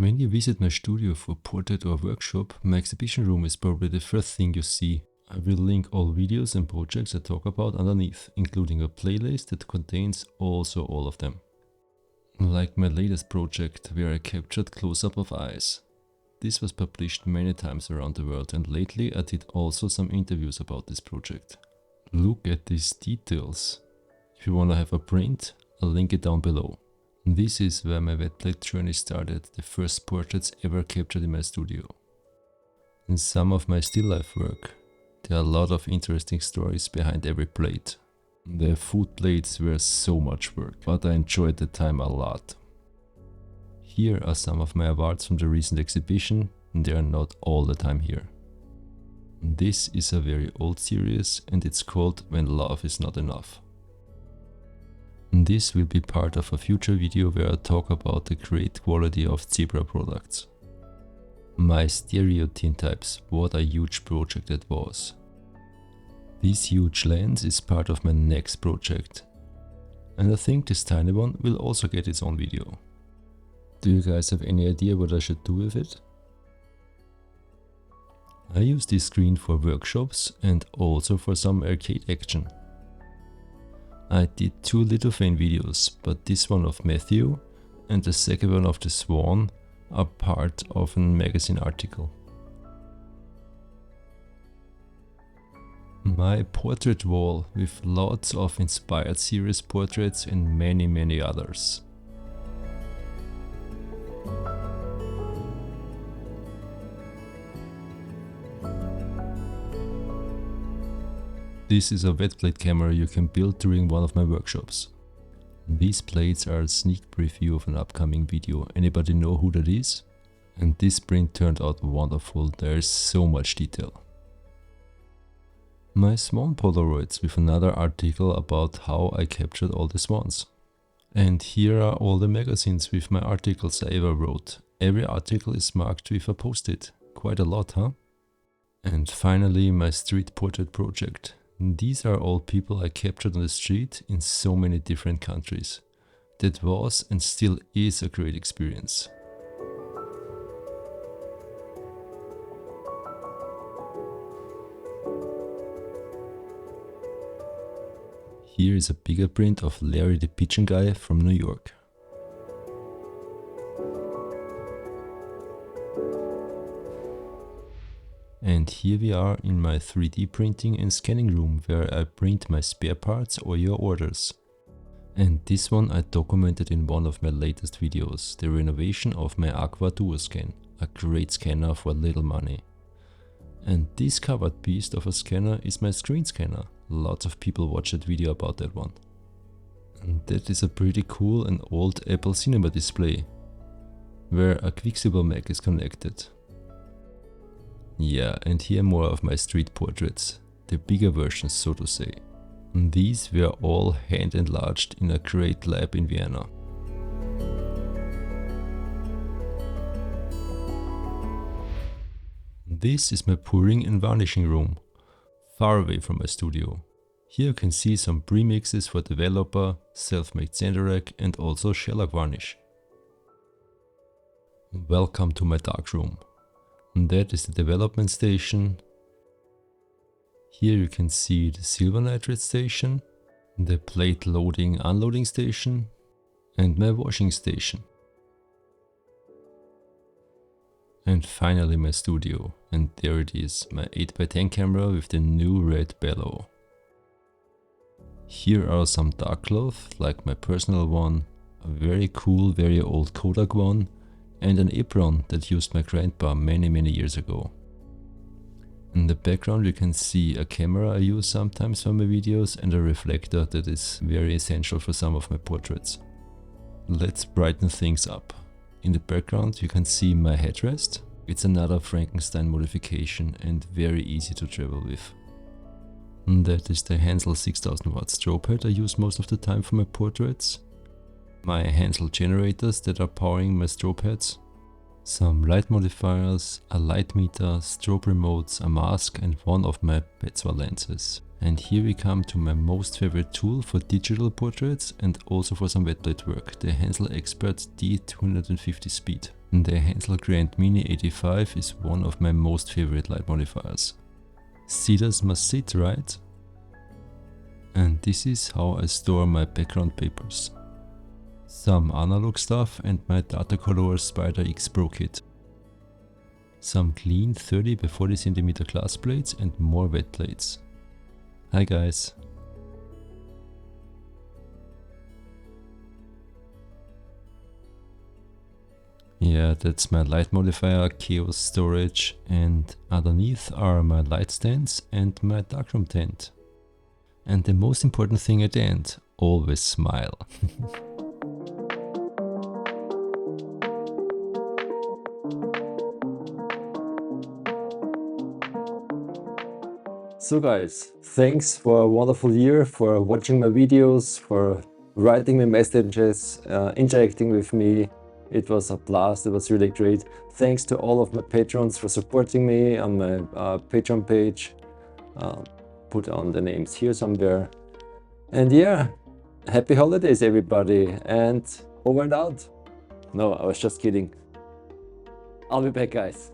When you visit my studio for portrait or workshop, my exhibition room is probably the first thing you see. I will link all videos and projects I talk about underneath, including a playlist that contains also all of them. Like my latest project where I captured close-up of eyes. This was published many times around the world, and lately I did also some interviews about this project. Look at these details. If you wanna have a print, I'll link it down below. This is where my wet plate journey started, the first portraits ever captured in my studio. In some of my still life work, there are a lot of interesting stories behind every plate. The food plates were so much work, but I enjoyed the time a lot. Here are some of my awards from the recent exhibition, and they are not all the time here. This is a very old series and it's called When Love Is Not Enough. This will be part of a future video where I talk about the great quality of Zebra products. My stereo tintypes, what a huge project that was. This huge lens is part of my next project. And I think this tiny one will also get its own video. Do you guys have any idea what I should do with it? I use this screen for workshops and also for some arcade action. I did 2 lithophane videos, but this one of Matthew and the second one of the Swan are part of a magazine article. My portrait wall with lots of inspired series portraits and many others. This is a wet plate camera you can build during one of my workshops. These plates are a sneak preview of an upcoming video. Anybody know who that is? And this print turned out wonderful, there is so much detail. My swan Polaroids with another article about how I captured all the swans. And here are all the magazines with my articles I ever wrote. Every article is marked with a post-it. Quite a lot, huh? And finally my street portrait project. These are all people I captured on the street in so many different countries. That was and still is a great experience. Here is a bigger print of Larry the Pigeon Guy from New York. And here we are in my 3D printing and scanning room where I print my spare parts or your orders. And this one I documented in one of my latest videos, the renovation of my Aqua Duoscan, a great scanner for little money. And this covered beast of a scanner is my screen scanner. Lots of people watched that video about that one. And that is a pretty cool and old Apple Cinema display, where a Quicksilver Mac is connected. Yeah, and here more of my street portraits, the bigger versions so to say. And these were all hand enlarged in a great lab in Vienna. This is my pouring and varnishing room, far away from my studio. Here you can see some premixes for developer, self-made Sanderac and also shellac varnish. Welcome to my darkroom. And that is the development station. Here you can see the silver nitrate station, the plate loading unloading station and my washing station. And finally my studio, and there it is, my 8x10 camera with the new red bellow. Here are some dark cloth, like my personal one, a very cool, very old Kodak one, and an apron that used my grandpa many years ago. In the background you can see a camera I use sometimes for my videos and a reflector that is very essential for some of my portraits. Let's brighten things up. In the background you can see my headrest. It's another Frankenstein modification and very easy to travel with. And that is the Hansel 6000 watt strobe head I use most of the time for my portraits. My Hansel generators that are powering my strobe heads. Some light modifiers, a light meter, strobe remotes, a mask and one of my Petzval lenses. And here we come to my most favorite tool for digital portraits and also for some wet plate work, the Hansel Expert D250 Speed. The Hansel Grand Mini 85 is one of my most favorite light modifiers. Cedars must sit, right? And this is how I store my background papers. Some analog stuff and my Datacolor Spyder X Pro kit. Some clean 30 by 40 cm glass plates and more wet plates. Hi guys! Yeah, that's my light modifier, chaos storage, and underneath are my light stands and my darkroom tent. And the most important thing at the end, always smile. So guys, thanks for a wonderful year, for watching my videos, for writing me messages, interacting with me. It was a blast, it was really great. Thanks to all of my patrons for supporting me on my Patreon page. Put on the names here somewhere. And yeah, happy holidays everybody, and over and out. No, I was just kidding. I'll be back guys.